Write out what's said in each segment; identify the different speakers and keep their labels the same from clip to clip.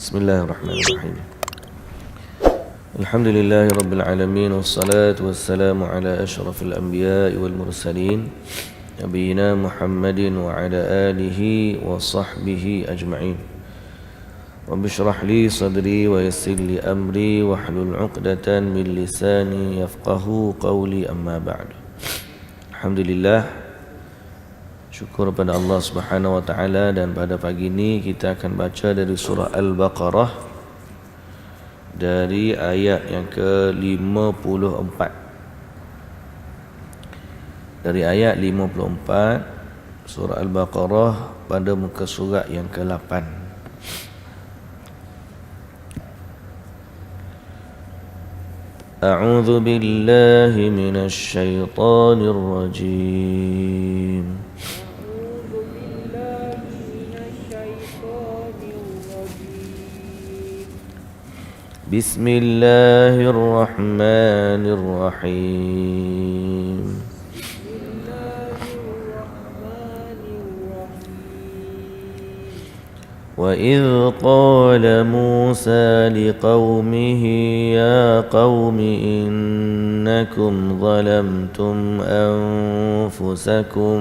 Speaker 1: Bismillahirrahmanirrahim. Alhamdulillahi rabbil alamin, wassalatu wassalamu ala asyrafil anbiya'i wal mursalin nabiyina Muhammadin wa ala alihi wa sahbihi ajma'in. Rabbi shrah li sadri wa yassir li amri wahlul 'uqdatan min lisani yafqahu qawli, amma ba'du. Alhamdulillah, syukur pada Allah Subhanahu wa taala, dan pada pagi ini kita akan baca dari surah Al-Baqarah dari ayat yang ke-54. Dari ayat 54 surah Al-Baqarah pada muka surat yang ke-8. A'udzu billahi minasy syaithanir rajim. Bismillahirrahmanirrahim. وَإِذْ قَالَ مُوسَى لِقَوْمِهِ يَا قَوْمِ إِنَّكُمْ ظَلَمْتُمْ أَنفُسَكُمْ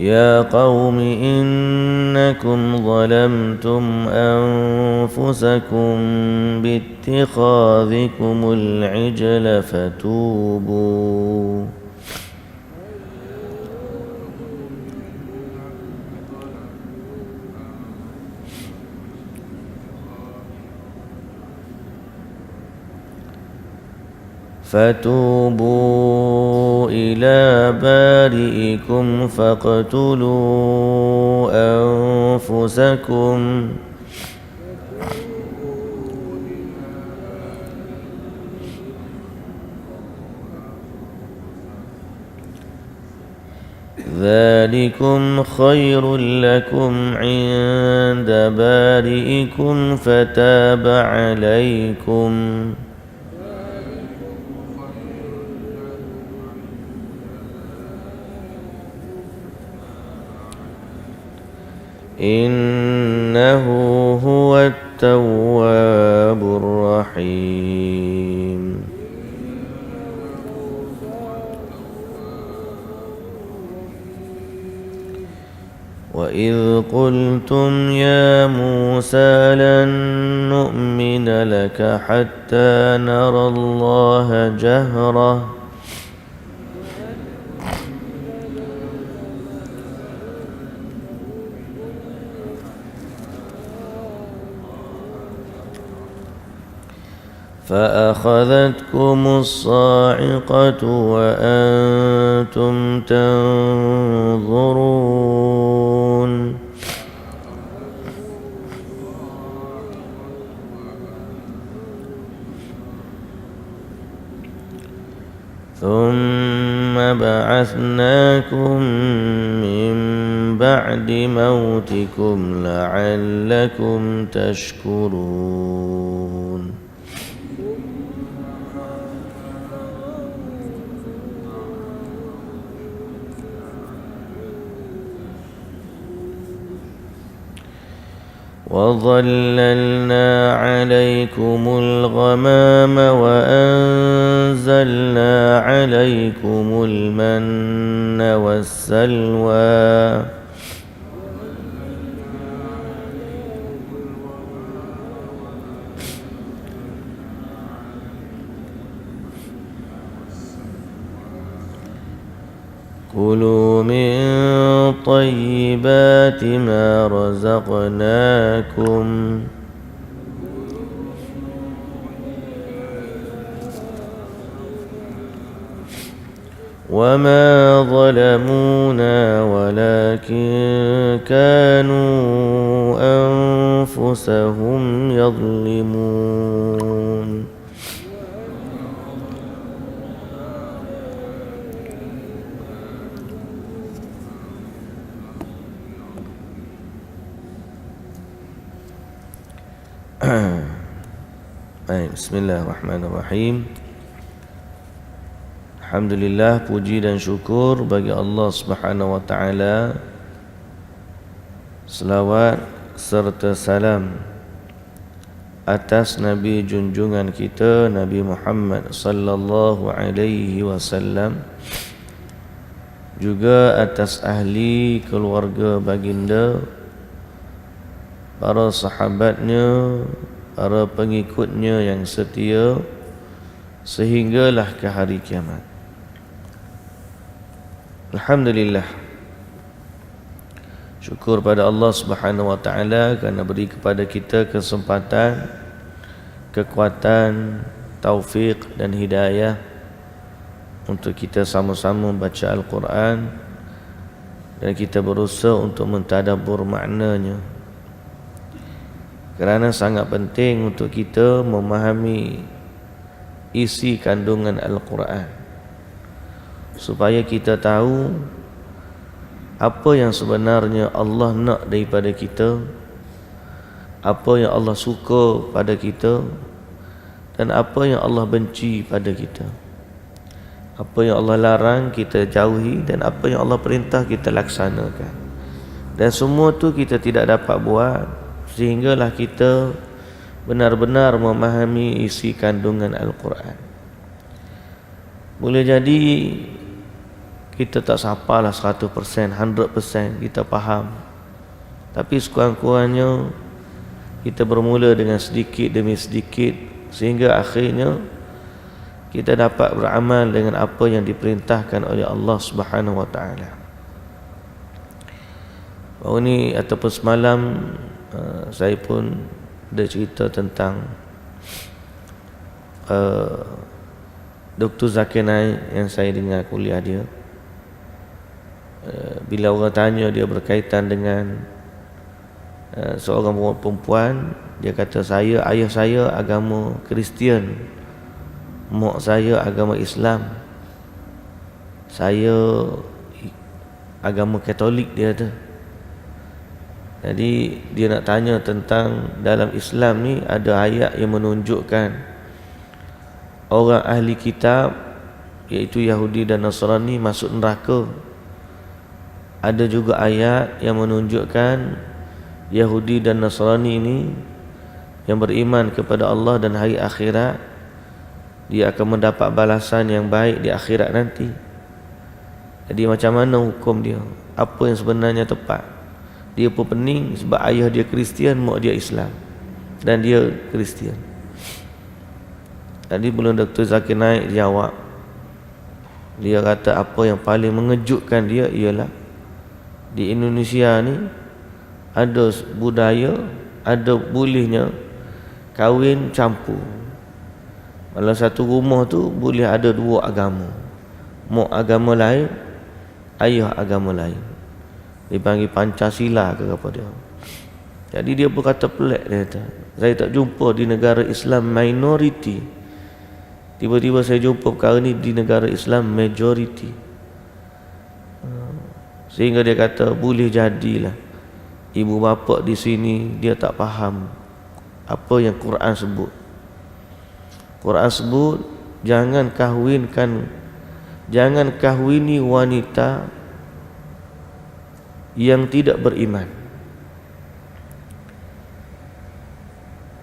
Speaker 1: يا قوم إنكم ظلمتم أنفسكم باتخاذكم العجل فتوبوا إلى بارئكم فاقتلوا أنفسكم ذلكم خير لكم عند بارئكم فتاب عليكم إنه هو التواب الرحيم. وإذ قلتم يا موسى لن نؤمن لك حتى نرى الله جهرة فأخذتكم الصاعقة وأنتم تنظرون ثم بعثناكم من بعد موتكم لعلكم تشكرون. وظللنا عليكم الغمام وأنزلنا عليكم المن والسلوى كلوا من طيبات ما رزقناكم وما ظلمونا ولكن كانوا أنفسهم يظلمون. Baik, bismillahirrahmanirrahim. Alhamdulillah, puji dan syukur bagi Allah Subhanahu wa taala. Selawat serta salam atas Nabi junjungan kita Nabi Muhammad sallallahu alaihi wasallam, juga atas ahli keluarga baginda, para sahabatnya, para pengikutnya yang setia sehinggalah ke hari kiamat. Alhamdulillah, syukur pada Allah Subhanahu wa taala kerana beri kepada kita kesempatan, kekuatan, taufik dan hidayah untuk kita sama-sama baca Al-Quran dan kita berusaha untuk mentadabbur maknanya. Kerana sangat penting untuk kita memahami isi kandungan Al-Quran, supaya kita tahu apa yang sebenarnya Allah nak daripada kita, apa yang Allah suka pada kita, dan apa yang Allah benci pada kita, apa yang Allah larang kita jauhi, dan apa yang Allah perintah kita laksanakan. Dan semua tu kita tidak dapat buat sehinggalah kita benar-benar memahami isi kandungan Al-Quran. Boleh jadi kita tak sapalah 100%, 100% kita faham, tapi sekurang-kurangnya kita bermula dengan sedikit demi sedikit sehingga akhirnya kita dapat beramal dengan apa yang diperintahkan oleh Allah Subhanahu wa taala. Baru ni ataupun semalam saya pun ada cerita tentang Dr. Zakir Naik yang saya dengar kuliah dia. Bila orang tanya dia berkaitan dengan seorang perempuan, dia kata ayah saya agama Kristian, mak saya agama Islam, saya agama Katolik, dia kata. Jadi dia nak tanya tentang dalam Islam ni ada ayat yang menunjukkan orang ahli kitab iaitu Yahudi dan Nasrani masuk neraka. Ada juga ayat yang menunjukkan Yahudi dan Nasrani ini yang beriman kepada Allah dan hari akhirat, dia akan mendapat balasan yang baik di akhirat nanti. Jadi macam mana hukum dia? Apa yang sebenarnya tepat? Dia pun pening sebab ayah dia Kristian, mak dia Islam, dan dia Kristian. Tadi belum Dr. Zakir Naik jawab, dia kata apa yang paling mengejutkan dia ialah di Indonesia ni ada budaya, ada bolehnya kahwin campur. Dalam satu rumah tu boleh ada dua agama, mak agama lain, ayah agama lain. Dipanggil Pancasila ke apa dia. Jadi dia berkata pelik, dia kata, saya tak jumpa di negara Islam minority, tiba-tiba saya jumpa perkara ni di negara Islam majority. Sehingga dia kata boleh jadilah ibu bapa di sini dia tak faham apa yang Quran sebut. Quran sebut jangan kahwini wanita yang tidak beriman.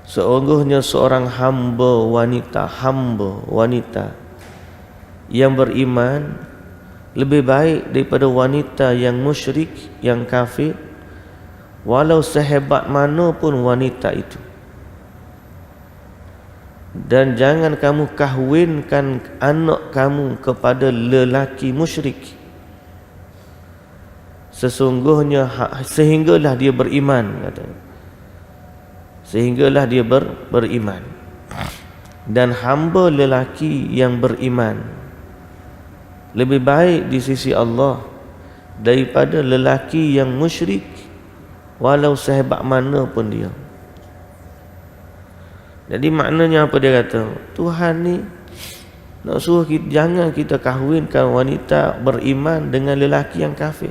Speaker 1: Sesungguhnya seorang hamba wanita yang beriman lebih baik daripada wanita yang musyrik, yang kafir, walau sehebat mana pun wanita itu. Dan jangan kamu kahwinkan anak kamu kepada lelaki musyrik, sesungguhnya sehinggalah dia beriman, katanya. Sehinggalah dia beriman. Dan hamba lelaki yang beriman lebih baik di sisi Allah daripada lelaki yang musyrik, walau sehebat mana pun dia. Jadi maknanya apa dia kata? Tuhan ni nak suruh kita, jangan kita kahwinkan wanita beriman dengan lelaki yang kafir,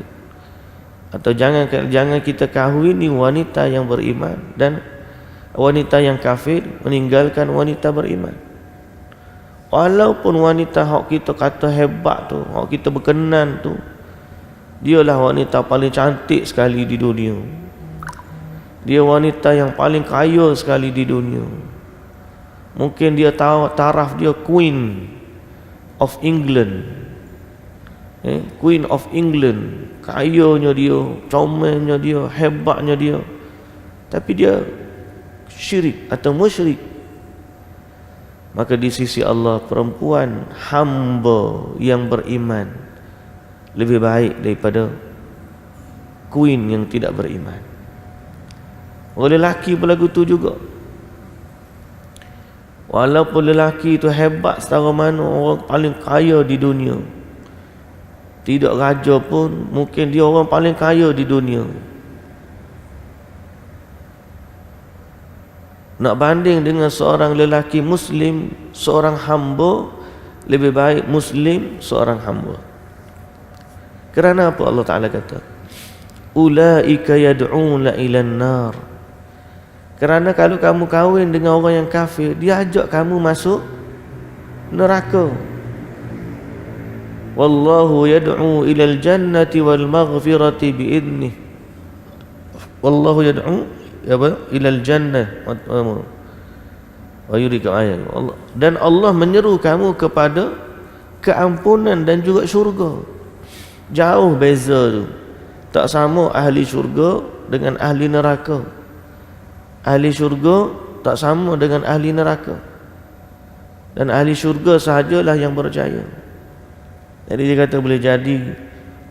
Speaker 1: atau jangan kita kahwini wanita yang beriman dan wanita yang kafir meninggalkan wanita beriman. Walaupun wanita hak kita kata hebat tu, hak kita berkenan tu, dialah wanita paling cantik sekali di dunia. Dia wanita yang paling kaya sekali di dunia. Mungkin dia tahu taraf dia Queen of England. Queen of England. Kayanya dia, comelnya dia, hebatnya dia. Tapi dia syirik atau musyrik. Maka di sisi Allah, perempuan hamba yang beriman lebih baik daripada queen yang tidak beriman. Orang lelaki berlagu tu juga. Walaupun lelaki itu hebat setara mana, orang paling kaya di dunia, tidak raja pun, mungkin dia orang paling kaya di dunia, nak banding dengan seorang lelaki Muslim, seorang hamba, lebih baik Muslim seorang hamba. Kerana apa Allah Ta'ala kata ulaika yad'una ilan nar? Kerana kalau kamu kahwin dengan orang yang kafir, dia ajak kamu masuk neraka. Wallahu yad'u ilal jannati wal maghfirati bi'idnih. Wallahu yad'u ilal jannah wa yurika ayat. Dan Allah menyeru kamu kepada keampunan dan juga syurga. Jauh beza tu. Tak sama ahli syurga dengan ahli neraka. Ahli syurga tak sama dengan ahli neraka. Dan ahli syurga sahajalah yang berjaya. Jadi dia kata boleh jadi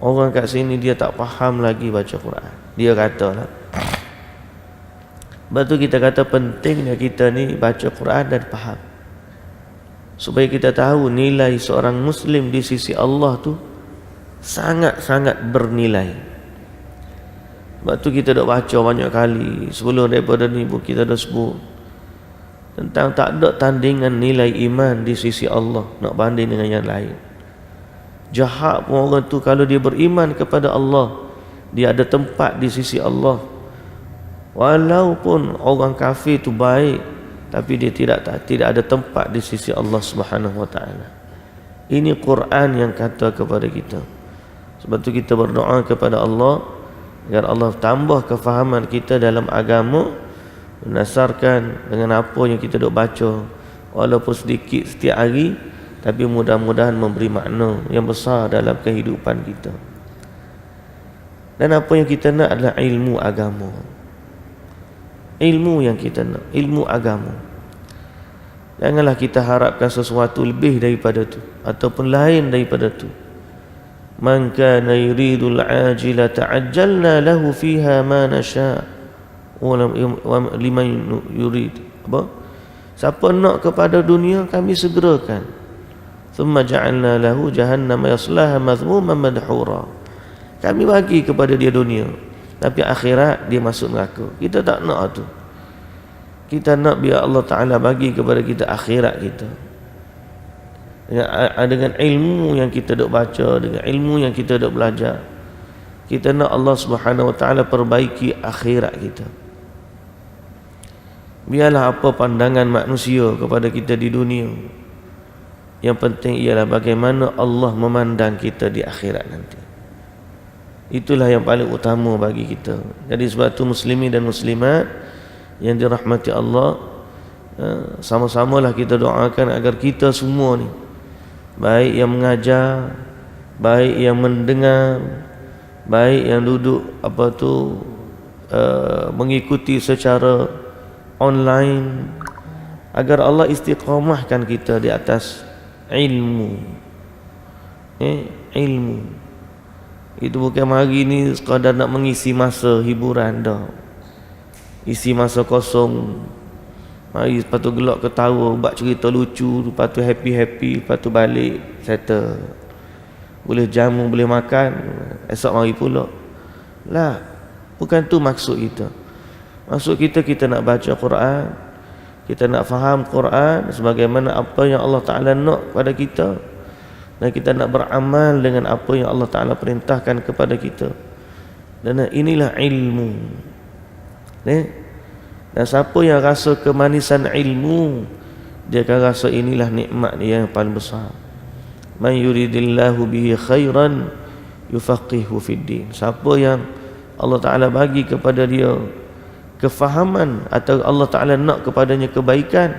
Speaker 1: orang kat sini dia tak faham lagi baca Quran. Dia katalah. Sebab tu kita kata pentingnya kita ni baca Quran dan faham, supaya kita tahu nilai seorang Muslim di sisi Allah tu sangat-sangat bernilai. Sebab tu kita dah baca banyak kali. Sebelum daripada ni pun kita dah sebut tentang tak ada tandingan nilai iman di sisi Allah nak banding dengan yang lain. Jahat pun orang tu kalau dia beriman kepada Allah, dia ada tempat di sisi Allah. Walaupun orang kafir tu baik, tapi dia tidak ada tempat di sisi Allah Subhanahu wa taala. Ini Quran yang kata kepada kita. Sebab tu kita berdoa kepada Allah agar Allah tambah kefahaman kita dalam agama berdasarkan dengan apa yang kita duk baca, walaupun sedikit setiap hari, tapi mudah-mudahan memberi makna yang besar dalam kehidupan kita. Dan apa yang kita nak adalah ilmu agama. Ilmu yang kita nak, ilmu agama. Janganlah kita harapkan sesuatu lebih daripada tu ataupun lain daripada tu. Man kana yuridul ajila ta'ajjalna lahu fiha ma nasha' wa liman yurid. Apa? Siapa nak kepada dunia, kami segerakan. Thumma ja'alna lahu jahannama yaslaha madhmuman madhura. Kami bagi kepada dia dunia, tapi akhirat dia masuk neraka. Kita tak nak tu. Kita nak biar Allah Ta'ala bagi kepada kita akhirat kita dengan ilmu yang kita duk baca, dengan ilmu yang kita duk belajar. Kita nak Allah Subhanahu Wa Ta'ala perbaiki akhirat kita. Biarlah apa pandangan manusia kepada kita di dunia, yang penting ialah bagaimana Allah memandang kita di akhirat nanti. Itulah yang paling utama bagi kita. Jadi sebab tu muslimin dan muslimat yang dirahmati Allah, sama-samalah kita doakan agar kita semua ni, baik yang mengajar, baik yang mendengar, baik yang duduk mengikuti secara online, agar Allah istiqamahkan kita di atas ilmu. Ilmu itu bukan hari ni sekadar nak mengisi masa hiburan dah. Isi masa kosong. Mari lepas tu gelak ketawa, buat cerita lucu, lepas tu happy-happy, lepas tu balik settle. Boleh jamu, boleh makan, esok mari pula. Lah, bukan tu maksud kita. Maksud kita, kita nak baca Quran, kita nak faham Quran sebagaimana apa yang Allah Ta'ala nak pada kita, dan kita nak beramal dengan apa yang Allah Ta'ala perintahkan kepada kita. Dan inilah ilmu. Dan siapa yang rasa kemanisan ilmu, dia akan rasa inilah nikmat dia yang paling besar. Man yuridillahu bihi khairan yufaqihu fid din. Siapa yang Allah Ta'ala bagi kepada dia kefahaman, atau Allah Ta'ala nak kepadanya kebaikan,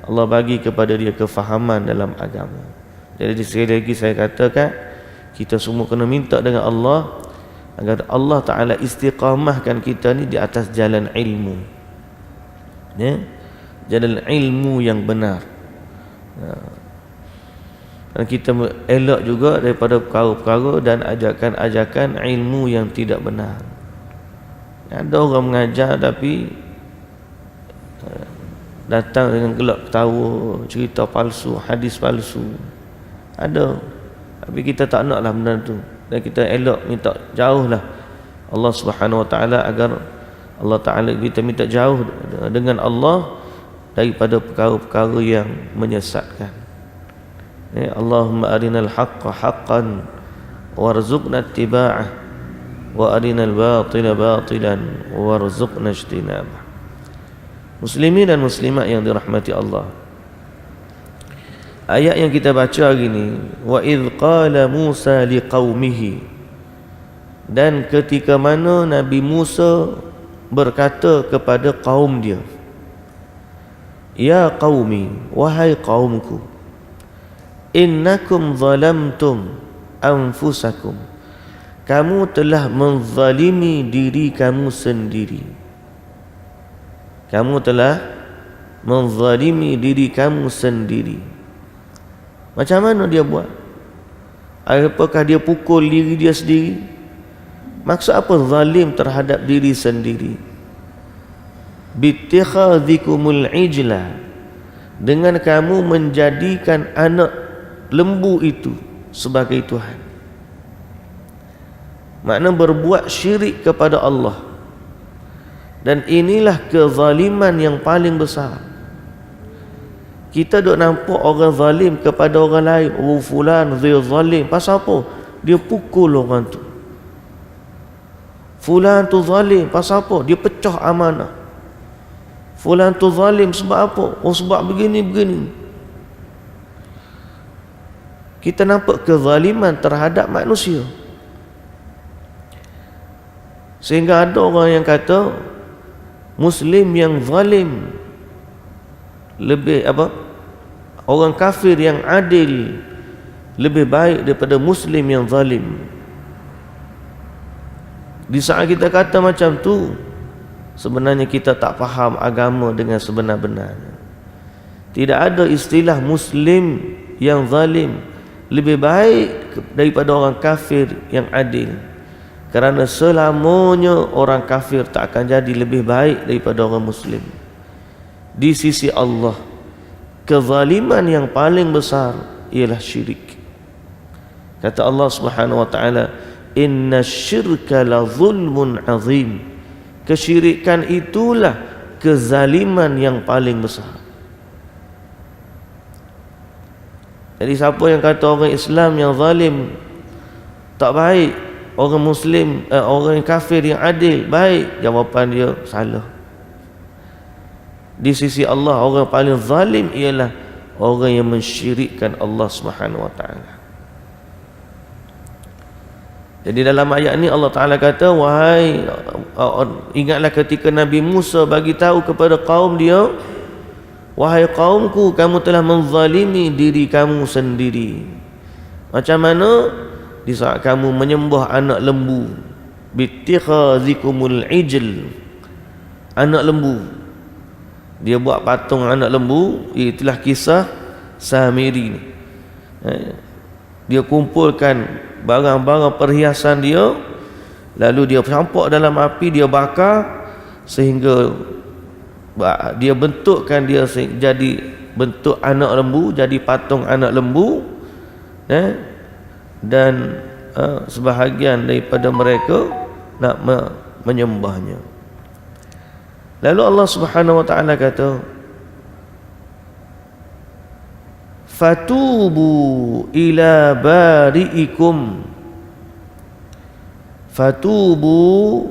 Speaker 1: Allah bagi kepada dia kefahaman dalam agama. Jadi sekali lagi saya katakan, kita semua kena minta dengan Allah agar Allah Ta'ala istiqamahkan kita ni di atas jalan ilmu, ya? Jalan ilmu yang benar. Dan kita elak juga daripada perkara-perkara dan ajakan-ajakan ilmu yang tidak benar. Ada orang mengajar tapi datang dengan gelak ketawa, cerita palsu, hadis palsu. Ada. Tapi kita tak naklah benda tu. Dan kita elak, minta jauhlah Allah Subhanahu Wa Taala, agar Allah Taala, kita minta jauh dengan Allah daripada perkara-perkara yang menyesatkan. Allahumma arinal haqqa haqqan warzuqna ittiba'ah wa arinal batila batilan warzuqna ijtinabah. Muslimin dan muslimat yang dirahmati Allah, ayat yang kita baca hari ini, wa idh qala Musa liqaumihi, dan ketika mana Nabi Musa berkata kepada kaum dia, ya qaumi, wahai kaumku, innakum zalamtum anfusakum, kamu telah menzalimi diri kamu sendiri. Kamu telah menzalimi diri kamu sendiri. Macam mana dia buat? Apakah dia pukul diri dia sendiri? Maksud apa zalim terhadap diri sendiri? Bittikhadhikumul ijla, dengan kamu menjadikan anak lembu itu sebagai Tuhan. Makna berbuat syirik kepada Allah. Dan inilah kezaliman yang paling besar. Kita duk nampak orang zalim kepada orang lain, oh fulan dia zalim, pasal apa? Dia pukul orang tu. Fulan tu zalim, pasal apa? Dia pecah amanah. Fulan tu zalim sebab apa? Oh sebab begini-begini. Kita nampak kezaliman terhadap manusia. Sehingga ada orang yang kata Muslim yang zalim lebih apa? Orang kafir yang adil lebih baik daripada Muslim yang zalim. Di saat kita kata macam tu, sebenarnya kita tak faham agama dengan sebenar-benarnya. Tidak ada istilah Muslim yang zalim lebih baik daripada orang kafir yang adil. Kerana selamanya orang kafir tak akan jadi lebih baik daripada orang Muslim. Di sisi Allah, kezaliman yang paling besar ialah syirik. Kata Allah Subhanahu Wa Taala, inna syirka la zulmun azim. Kesyirikan itulah kezaliman yang paling besar. Jadi siapa yang kata orang Islam yang zalim tak baik, orang Muslim, orang kafir yang adil baik, jawapan dia salah. Di sisi Allah, orang paling zalim ialah orang yang mensyirikkan Allah Subhanahu Wa Taala. Jadi dalam ayat ni Allah Taala kata, wahai, ingatlah ketika Nabi Musa bagi tahu kepada kaum dia, wahai kaumku, kamu telah menzalimi diri kamu sendiri. Macam mana? Di saat kamu menyembah anak lembu, bittikhazikumul ijl, anak lembu. Dia buat patung anak lembu. Itulah kisah Samiri ni. Dia kumpulkan barang-barang perhiasan dia, lalu dia campak dalam api, dia bakar sehingga dia bentukkan dia jadi bentuk anak lembu, jadi patung anak lembu. Dan sebahagian daripada mereka nak menyembahnya. Lalu Allah Subhanahu Wa Taala kata, fatubu ila bari'ikum, fatubu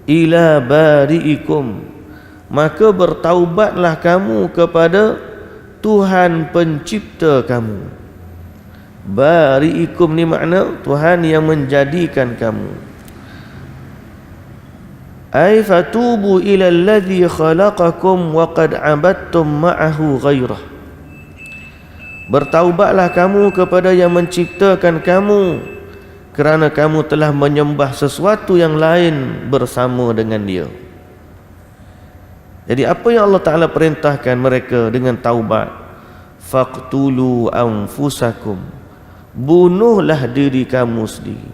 Speaker 1: ila bari'ikum, maka bertaubatlah kamu kepada Tuhan pencipta kamu. Bari'ikum ni makna Tuhan yang menjadikan kamu. Ay fatubu ila alladhi khalaqakum wa qad abadtum ma'ahu ghairah. Bertaubatlah kamu kepada yang menciptakan kamu, kerana kamu telah menyembah sesuatu yang lain bersama dengan dia. Jadi apa yang Allah Ta'ala perintahkan mereka dengan taubat? Faqtulu anfusakum, bunuhlah diri kamu sendiri.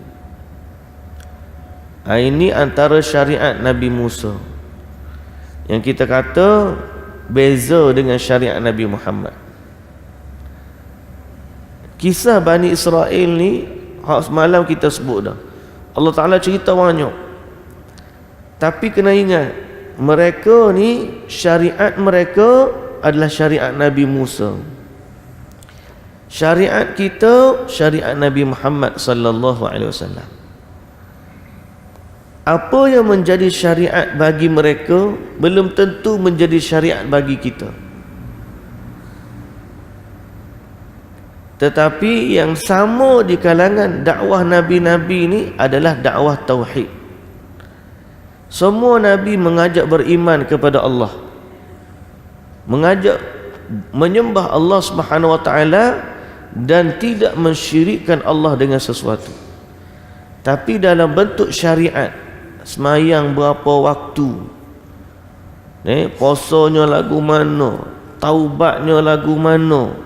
Speaker 1: Ini antara syariat Nabi Musa yang kita kata beza dengan syariat Nabi Muhammad. Kisah Bani Israel ni semalam kita sebut dah, Allah Ta'ala cerita banyak. Tapi kena ingat, mereka ni syariat mereka adalah syariat Nabi Musa. Syariat kita syariat Nabi Muhammad sallallahu alaihi wasallam. Apa yang menjadi syariat bagi mereka belum tentu menjadi syariat bagi kita. Tetapi yang sama di kalangan dakwah nabi-nabi ini adalah dakwah tauhid. Semua nabi mengajak beriman kepada Allah, mengajak menyembah Allah Subhanahu wa taala dan tidak mensyirikkan Allah dengan sesuatu. Tapi dalam bentuk syariat, semayang berapa waktu, puasanya lagu mana, taubatnya lagu mana,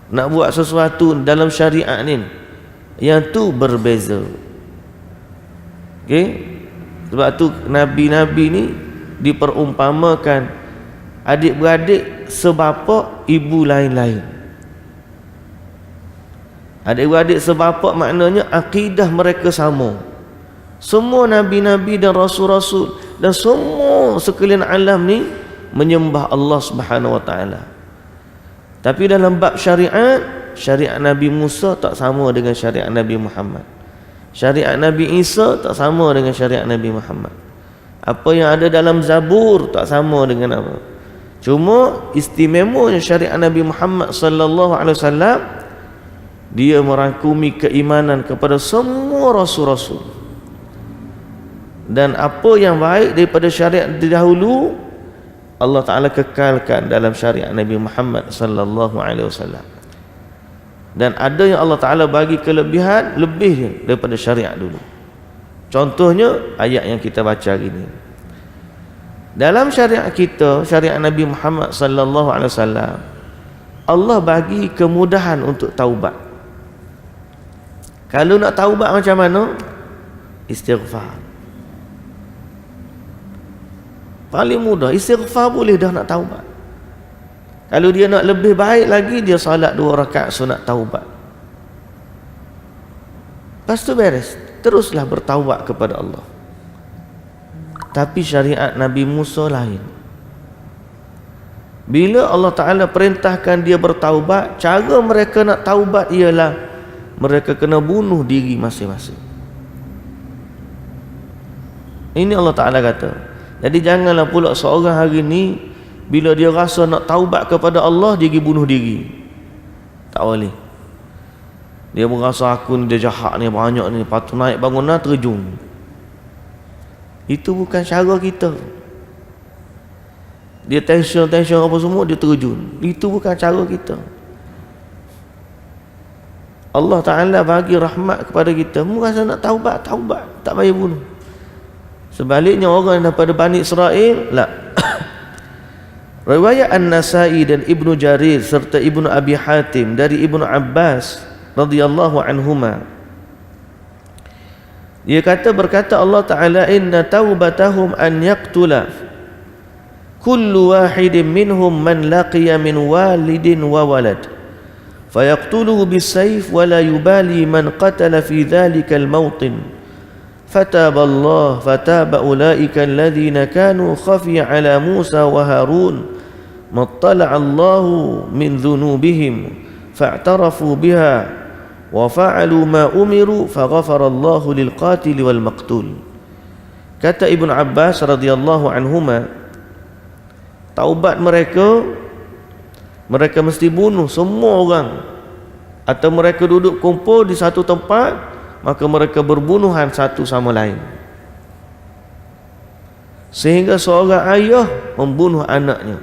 Speaker 1: nak buat sesuatu dalam syariat ni, yang tu berbeza. Okey? Sebab tu nabi-nabi ni diperumpamakan adik-beradik sebapa ibu lain-lain. Adik-beradik sebapa maknanya akidah mereka sama. Semua nabi-nabi dan rasul-rasul dan semua sekalian alam ni menyembah Allah Subhanahu wa taala. Tapi dalam bab syariat, syariat Nabi Musa tak sama dengan syariat Nabi Muhammad. Syariat Nabi Isa tak sama dengan syariat Nabi Muhammad. Apa yang ada dalam Zabur tak sama dengan apa. Cuma istimewanya syariat Nabi Muhammad sallallahu alaihi wasallam, dia merangkumi keimanan kepada semua rasul-rasul. Dan apa yang baik daripada syariat dahulu, Allah Ta'ala kekalkan dalam syariat Nabi Muhammad sallallahu alaihi wasallam. Dan ada yang Allah Ta'ala bagi kelebihan lebih daripada syariat dulu. Contohnya ayat yang kita baca hari ini. Dalam syariat kita, syariat Nabi Muhammad sallallahu alaihi wasallam, Allah bagi kemudahan untuk taubat. Kalau nak taubat macam mana? Istighfar. Paling mudah, istighfar boleh dah nak taubat. Kalau dia nak lebih baik lagi, dia salat 2 rakaat sunat taubat. Lepas tu beres, teruslah bertaubat kepada Allah. Tapi syariat Nabi Musa lain. Bila Allah Ta'ala perintahkan dia bertaubat, cara mereka nak taubat ialah mereka kena bunuh diri masing-masing. Ini Allah Ta'ala kata. Jadi janganlah pula seorang hari ni bila dia rasa nak taubat kepada Allah, dia pergi bunuh diri. Tak boleh. Dia merasa aku ni dia jahat ni, banyak ni, patut naik bangunan terjun. Itu bukan cara kita. Dia tension apa semua, dia terjun. Itu bukan cara kita. Allah Ta'ala bagi rahmat kepada kita. Mu rasa nak taubat, tak payah bunuh. Sebaliknya orang daripada Bani Israel, la. Riwayat An-Nasai dan Ibnu Jarir serta Ibnu Abi Hatim dari Ibnu Abbas radhiyallahu anhuma, dia berkata Allah Ta'ala, inna taubatahum an yaqtula kullu wahidin minhum man laqiya min walidin wa walad fayaqtuluhu bisayf wa la yubali man qatala fi dhalika al-mawtin فتاب الله فتاب أولئك الذين كانوا خفي على موسى وهارون ما اطلع الله من ذنوبهم فاعترفوا بها وفعلوا ما أمروا فغفر الله للقاتل والمقتول. Kata Ibn Abbas radhiyallahu anhuma, taubat mereka mesti bunuh semua orang, atau mereka duduk kumpul di satu tempat, maka mereka berbunuhan satu sama lain, sehingga seorang ayah membunuh anaknya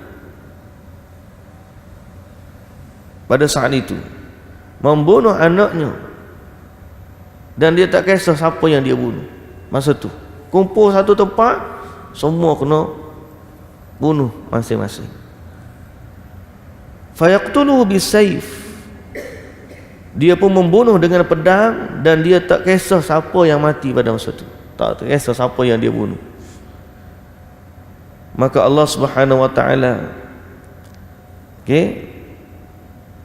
Speaker 1: pada saat itu, membunuh anaknya, dan dia tak kisah siapa yang dia bunuh. Masa tu kumpul satu tempat, semua kena bunuh masing-masing. Fayaqtuluhu bisayf, dia pun membunuh dengan pedang, dan dia tak kisah siapa yang mati pada masa tu, tak kisah siapa yang dia bunuh. Maka Allah Subhanahu wa taala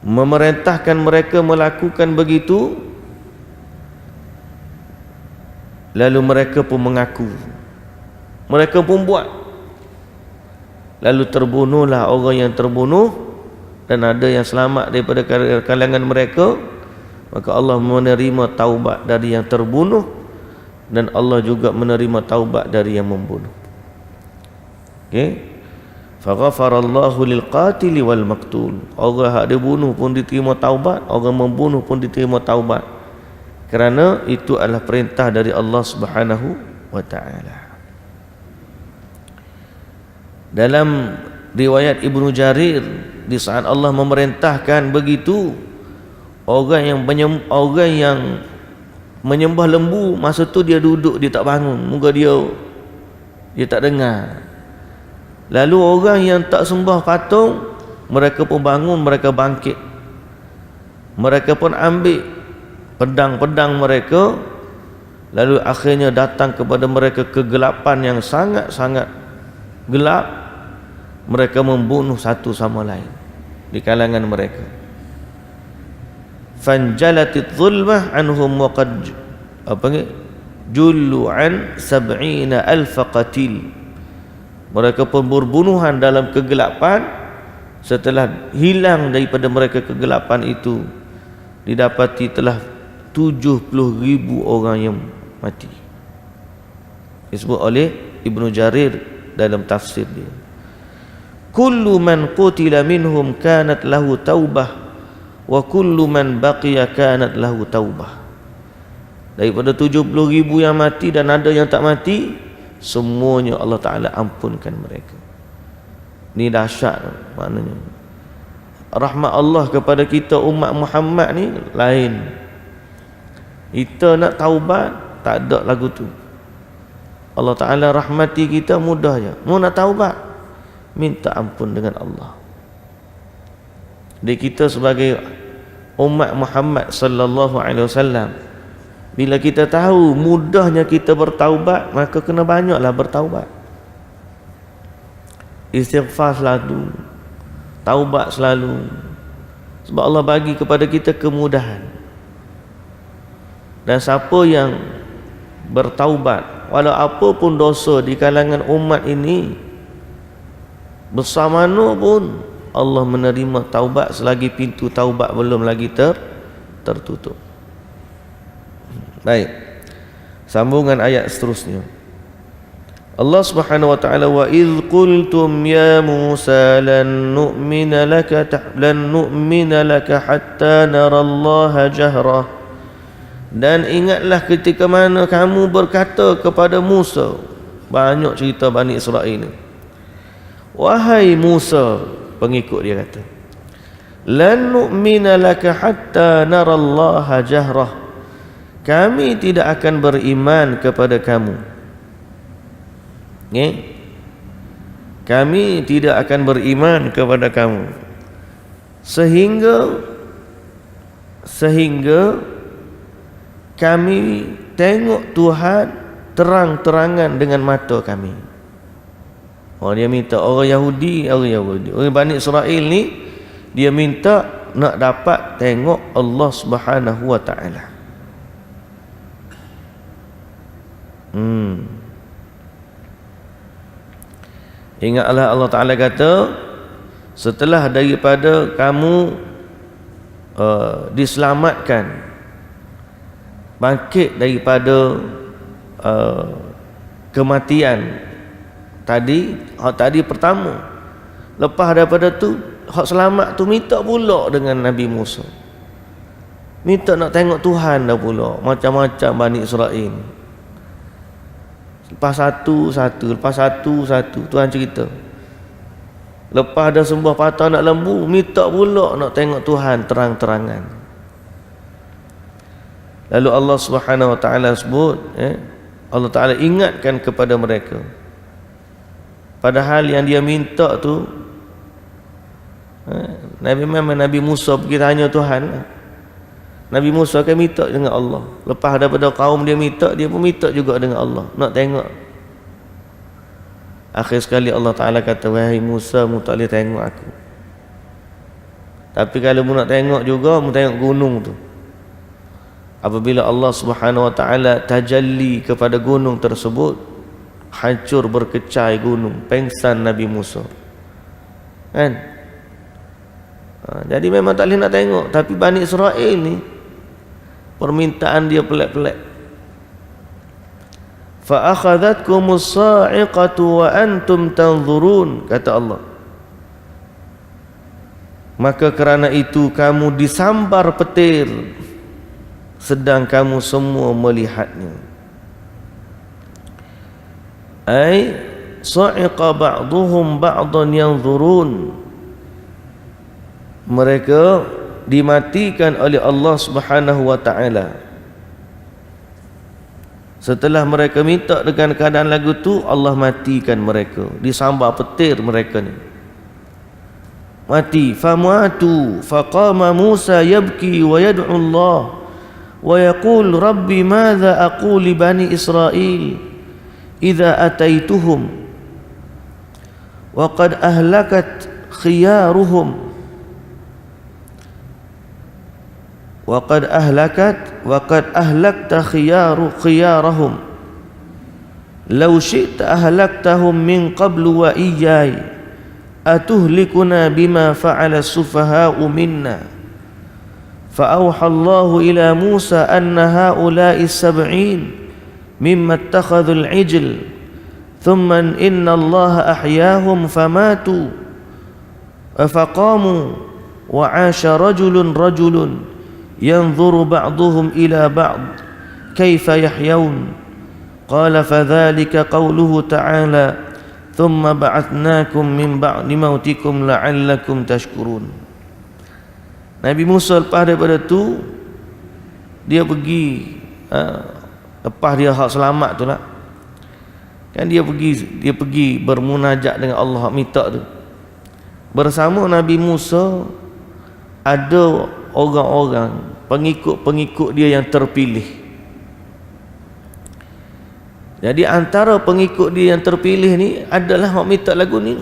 Speaker 1: memerintahkan mereka melakukan begitu, lalu mereka pun mengaku, mereka pun buat, lalu terbunuhlah orang yang terbunuh, dan ada yang selamat daripada kalangan mereka. Maka Allah menerima taubat dari yang terbunuh, dan Allah juga menerima taubat dari yang membunuh. Faghafarallahu lilqatili wal maqtul, orang hak dia bunuh pun diterima taubat, orang membunuh pun diterima taubat, kerana itu adalah perintah dari Allah Subhanahu wa taala. Dalam riwayat Ibnu Jarir, di saat Allah memerintahkan begitu, orang yang menyembah lembu, masa tu dia duduk, dia tak bangun, muka dia tak dengar. Lalu orang yang tak sembah patung, mereka pun bangun, mereka bangkit, mereka pun ambil pedang-pedang mereka, lalu akhirnya datang kepada mereka kegelapan yang sangat-sangat gelap. Mereka membunuh satu sama lain di kalangan mereka. Fanjalatit zulmah anhum wa qad jullu an 70,000 qatil. Mereka pun berbunuhan dalam kegelapan. Setelah hilang daripada mereka kegelapan itu, didapati telah 70,000 orang yang mati. Disebut oleh Ibnu Jarir dalam tafsir dia. Kullu man qutila minhum kanat lahu taubah, wa kullu man baqiya kanat lahu taubah. Daripada 70,000 yang mati dan ada yang tak mati, semuanya Allah Ta'ala ampunkan mereka. Ni dahsyat maknanya. Rahmat Allah kepada kita umat Muhammad ni lain. Kita nak taubat, tak ada lagu tu. Allah Ta'ala rahmati kita mudah je. Mau nak taubat, minta ampun dengan Allah. Jadi kita sebagai umat Muhammad sallallahu alaihi wasallam, bila kita tahu mudahnya kita bertaubat, maka kena banyaklah bertaubat. Istighfar selalu, taubat selalu. Sebab Allah bagi kepada kita kemudahan. Dan siapa yang bertaubat, walau apa pun dosa di kalangan umat ini, besar mana pun, Allah menerima taubat selagi pintu taubat belum lagi tertutup. Baik, sambungan ayat seterusnya. Allah Subhanahu wa taala, wa idz qultum ya Musa lan nu'mina laka hatta narallaha jahrah. Dan ingatlah ketika mana kamu berkata kepada Musa, banyak cerita Bani Israel ini. Wahai Musa, pengikut dia kata, lan nu'mina laka hatta narallaha jahrah, kami tidak akan beriman kepada kamu. Kami tidak akan beriman kepada kamu sehingga kami tengok Tuhan terang-terangan dengan mata kami. Dia minta orang Yahudi, orang Bani Israel ni, dia minta nak dapat tengok Allah Subhanahu wa taala. Ingatlah Allah Ta'ala kata, setelah daripada kamu diselamatkan, bangkit daripada kematian tadi pertama, Lepas daripada tu, hak selamat tu minta pula dengan Nabi Musa. Minta nak tengok Tuhan dah pula. Macam-macam Bani Israel. Lepas satu, Tuhan cerita. Lepas dah sembah patah nak lembu, minta pula nak tengok Tuhan terang-terangan. Lalu Allah Subhanahu Wa Taala sebut, Allah Taala ingatkan kepada mereka. Padahal yang dia minta tu, Nabi Musa pergi tanya Tuhan. Nabi Musa akan minta dengan Allah. Lepas daripada kaum dia minta, dia pun minta juga dengan Allah. Nak tengok. Akhir sekali Allah Ta'ala kata, wahai Musa, mu tak boleh tengok aku. Tapi kalau mu nak tengok juga, mu tengok gunung tu. Apabila Allah Subhanahu Wa Ta'ala tajalli kepada gunung tersebut, hancur berkecai gunung, pengsan Nabi Musa. Kan? Jadi memang tak boleh nak tengok. Tapi Bani Israel ni, permintaan dia pelik-pelik. Fa akhadhatkumus sa'iqatu wa antum tanzurun, kata Allah. Maka kerana itu kamu disambar petir sedang kamu semua melihatnya. Ai sa'iqa ba'duhum ba'dan yanzurun. Mereka dimatikan oleh Allah Subhanahu Wa Taala. Setelah mereka minta dengan keadaan lagu tu, Allah matikan mereka, disambar petir mereka ni. Mati. Famatu faqama Musa yabki wa yad'u Allah wa yaqul rabbi madza aqul li bani Israil idza ataituhum wa qad ahlakat khiyaruhum وقد أهلكت خيارهم لو شئت أهلكتهم من قبل وإياي أتهلكنا بما فعل السفهاء منا فأوحى الله إلى موسى أن هؤلاء 70 مما اتخذوا العجل ثم إن الله أحياهم فماتوا فقاموا وعاش رجل ينظر بعضهم إلى بعض كيف يحيون قال فذلك قوله تعالى ثم بعثناكم من بعد موتكم لعلكم تشكرون. Nabi Musa lepas daripada tu, dia pergi lepas dia hak selamat tu lah, kan dia pergi bermunajat dengan Allah, minta tu. Bersama Nabi Musa ada orang-orang pengikut-pengikut dia yang terpilih. Jadi antara pengikut dia yang terpilih ni adalah hak minta lagu ni.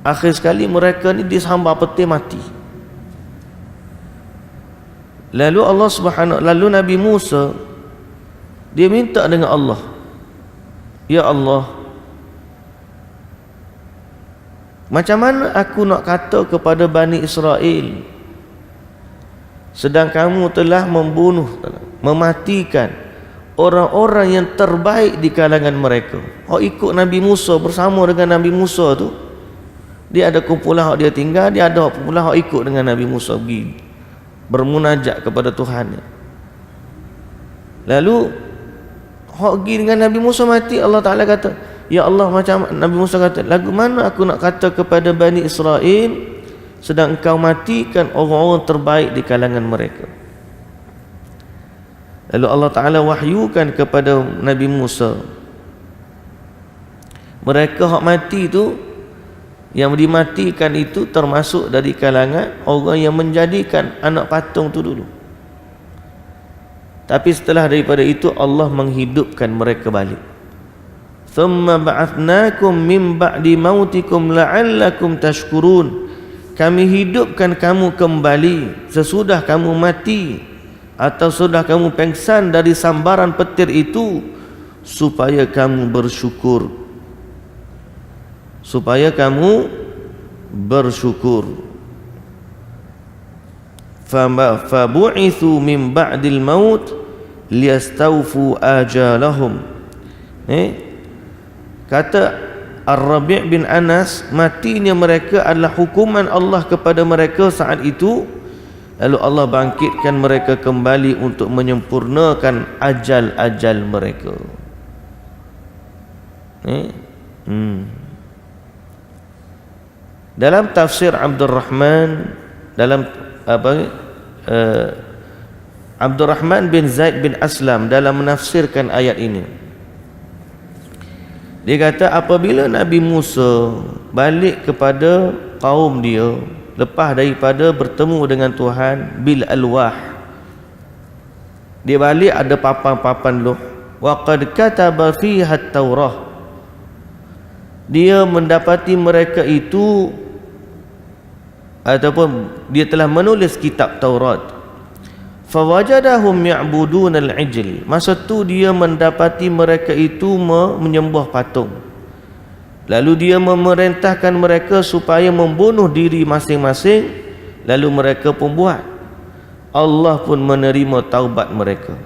Speaker 1: Akhir sekali mereka ni disambar petir mati. Lalu Nabi Musa dia minta dengan Allah, ya Allah, macam mana aku nak kata kepada Bani Israel sedang kamu telah membunuh, mematikan orang-orang yang terbaik di kalangan mereka. Hak ikut Nabi Musa, bersama dengan Nabi Musa tu, dia ada kumpulan hak dia tinggal, dia ada kumpulan hak ikut dengan Nabi Musa pergi bermunajat kepada Tuhan. Lalu hak pergi dengan Nabi Musa mati, Allah Ta'ala kata, ya Allah, macam Nabi Musa kata, lagu mana aku nak kata kepada Bani Israel sedang engkau matikan orang-orang terbaik di kalangan mereka. Lalu Allah Ta'ala wahyukan kepada Nabi Musa, mereka hak mati tu, yang dimatikan itu termasuk dari kalangan orang yang menjadikan anak patung tu dulu. Tapi setelah daripada itu Allah menghidupkan mereka balik. Thumma ba'athnakum min ba'di mautikum la'allakum tashkurun. Kami hidupkan kamu kembali sesudah kamu mati atau sudah kamu pengsan dari sambaran petir itu, supaya kamu bersyukur. Supaya kamu bersyukur. Fabu'ithu min ba'dil maut liyastawfu ajalahum. Kata Ar-Rabi' bin Anas, matinya mereka adalah hukuman Allah kepada mereka saat itu. Lalu Allah bangkitkan mereka kembali untuk menyempurnakan ajal-ajal mereka. Dalam tafsir Abdul Rahman, Abdul Rahman bin Zaid bin Aslam dalam menafsirkan ayat ini, dia kata apabila Nabi Musa balik kepada kaum dia lepas daripada bertemu dengan Tuhan bil alwah, dia balik ada papan-papan loh, wa qad kataba fiha at-taurah, dia mendapati mereka itu ataupun dia telah menulis kitab Taurat. Fawajadahum ya'buduna al-ijl, masa tu dia mendapati mereka itu menyembah patung. Lalu dia memerintahkan mereka supaya membunuh diri masing-masing, lalu mereka pun buat. Allah pun menerima taubat mereka.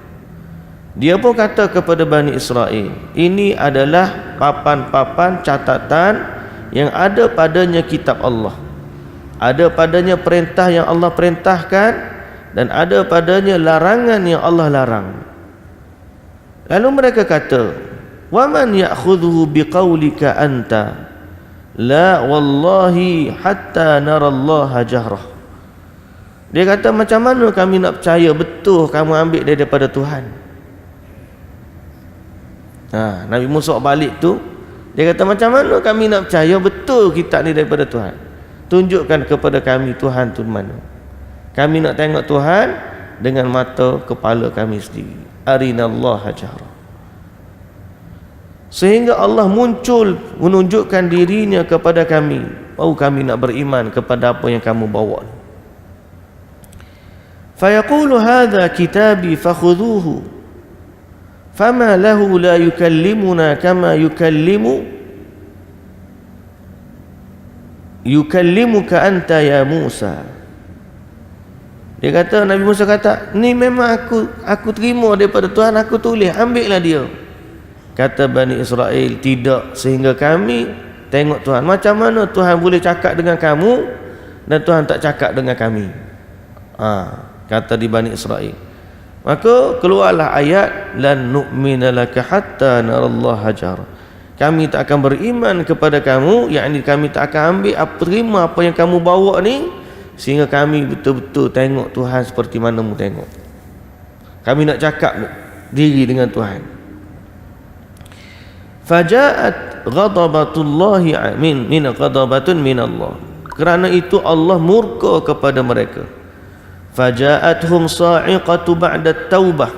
Speaker 1: Dia pun kata kepada Bani Israel, ini adalah papan-papan catatan yang ada padanya kitab Allah, ada padanya perintah yang Allah perintahkan, dan ada padanya larangan yang Allah larang. Lalu mereka kata, waman ya'khudhu biqaulika anta la wallahi hatta narallaha jahrah. Dia kata, macam mana kami nak percaya betul kamu ambil daripada Tuhan? Nabi Musa balik tu, dia kata, macam mana kami nak percaya betul kitab ni daripada Tuhan? Tunjukkan kepada kami Tuhan tu mana. Kami nak tengok Tuhan dengan mata kepala kami sendiri. Arinallaha jahra. Sehingga Allah muncul menunjukkan dirinya kepada kami, baru kami nak beriman kepada apa yang kamu bawa. Fayaqulu hadha kitabi fakhudhuhu fama lahu la yukallimuna kama yukallimuka anta ya Musa. Dia kata, Nabi Musa kata, ni memang aku terima daripada Tuhan, aku tulis, ambillah dia. Kata Bani Israel, tidak, sehingga kami tengok Tuhan. Macam mana Tuhan boleh cakap dengan kamu dan Tuhan tak cakap dengan kami? Kata di Bani Israel. Maka keluarlah ayat, lan nu'mina laka hatta narallaha jahra. Kami tak akan beriman kepada kamu, yakni kami tak akan terima apa yang kamu bawa ni, sehingga kami betul-betul tengok Tuhan seperti mana mu tengok. Kami nak cakap diri dengan Tuhan. Faja'at ghadabatullahi ghadabatun min Allah. Kerana itu Allah murka kepada mereka. Faja'athum sa'iqatu ba'da taubah.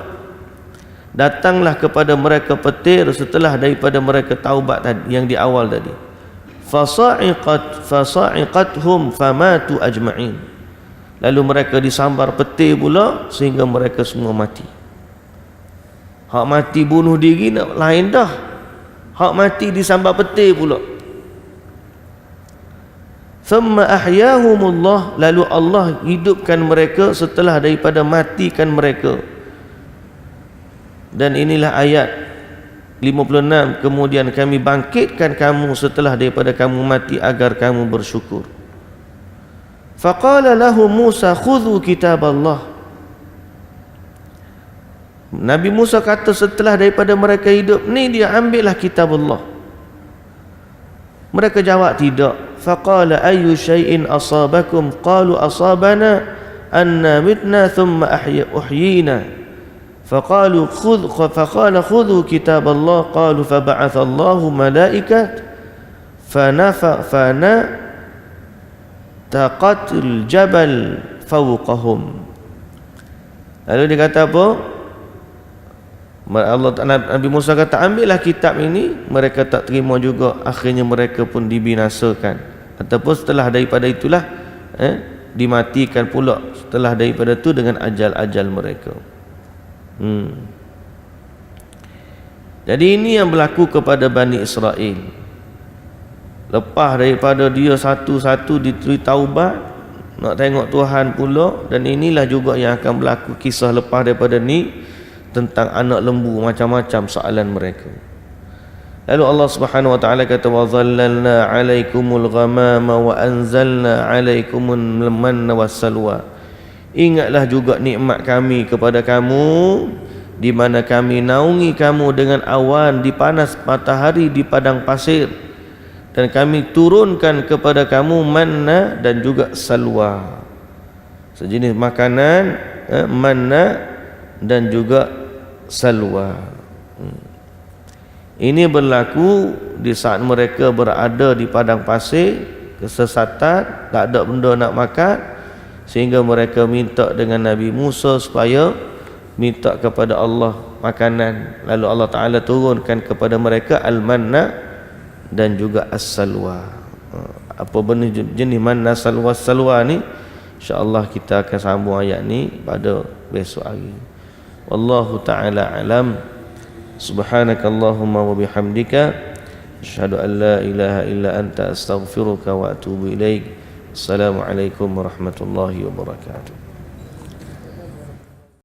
Speaker 1: Datanglah kepada mereka petir setelah daripada mereka taubat tadi, yang di awal tadi. Fasa'iqathum famatu ajma'in. Lalu mereka disambar petir pula sehingga mereka semua mati. Hak mati bunuh diri nak lain dah, hak mati disambar petir pula. Thumma ahyahumullah, lalu Allah hidupkan mereka setelah daripada matikan mereka. Dan inilah ayat 56, kemudian kami bangkitkan kamu setelah daripada kamu mati agar kamu bersyukur. Faqala lahu Musa khudhu kitab Allah. Nabi Musa kata setelah daripada mereka hidup ni, dia ambillah kitab Allah. Mereka jawab tidak. Faqala ayyu syai'in asabakum? Qalu asabana anna mitna thumma uhyina. فقال خذوا كتاب الله. قالوا فبعث الله ملائكة فنطقت الجبل فوقهم. Lalu dia kata apa? Nabi Musa kata, ambillah kitab ini. Mereka tak terima juga, akhirnya mereka pun dibinasakan, ataupun setelah daripada itulah dimatikan pula setelah daripada itu dengan ajal-ajal mereka. Jadi ini yang berlaku kepada Bani Israel. Lepas daripada dia satu-satu diteri taubat, nak tengok Tuhan pula. Dan inilah juga yang akan berlaku kisah lepas daripada ni, tentang anak lembu, macam-macam soalan mereka. Lalu Allah Subhanahu wa taala kata wa dhallalna 'alaikumul ghamama wa anzalna 'alaikumul manna wassalwa. Ingatlah juga nikmat kami kepada kamu, di mana kami naungi kamu dengan awan di panas matahari di padang pasir, dan kami turunkan kepada kamu manna dan juga salwa, sejenis makanan, manna dan juga salwa. Ini berlaku di saat mereka berada di padang pasir, kesesatan, tak ada benda nak makan, sehingga mereka minta dengan Nabi Musa supaya minta kepada Allah makanan. Lalu Allah Ta'ala turunkan kepada mereka al-manna dan juga as-salwa. Apa benda jenis manna, salwa, salwa ni, insya-Allah kita akan sambung ayat ni pada besok hari. Wallahu ta'ala alam. Subhanakallahumma wa bihamdika asyhadu an la ilaha illa anta astaghfiruka wa atubu ilaik. Assalamualaikum warahmatullahi wabarakatuh.